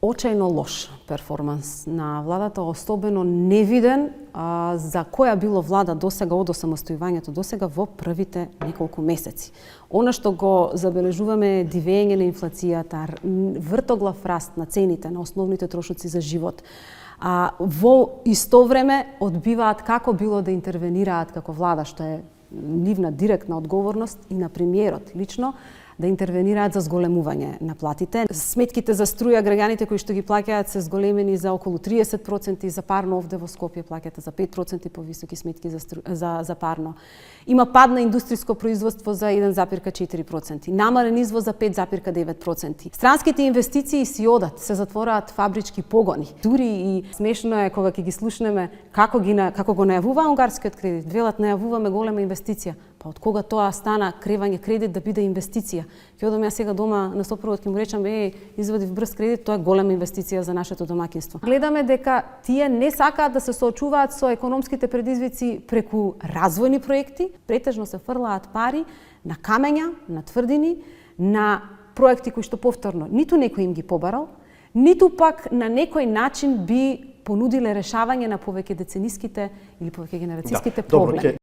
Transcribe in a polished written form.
Очајно лош перформанс на владата, особено невиден за која било влада досега од осамостојувањето досега во првите неколку месеци. Она што го забележуваме е дивење на инфлацијата, вртоглав раст на цените на основните трошоци за живот. Во исто време одбиваат како било да интервенираат како влада, што е нивна директна одговорност, и на премиерот лично, да интервенираат за зголемување на платите. Сметките за струја граѓаните кои што ги плаќаат се зголемени за околу 30%, за парно овде во Скопје плаќате за 5% повисоки сметки за парно. Има пад на индустријско производство за 1,4%, намален извоз за 5,9%. Странските инвестиции си одат, се затвораат фабрички погони. Дури и смешно е кога ќе ги слушнеме како го најавува унгарскиот кредит. Велат најавуваме голема инвестиција. Па од кога тоа стана кревање кредит да биде инвестиција? Ќе одам јас сега дома на сопругот, ќе му речам извадив брз кредит, тоа е голема инвестиција за нашето домаќинство. Гледаме дека тие не сакаат да се соочуваат со економските предизвици преку развојни проекти, претежно се фрлаат пари на камења, на тврдини, на проекти кои што повторно ниту некој им ги побарал, ниту пак на некој начин би понудиле решавање на повеќе децениските или повеќе генерацијските проблеми.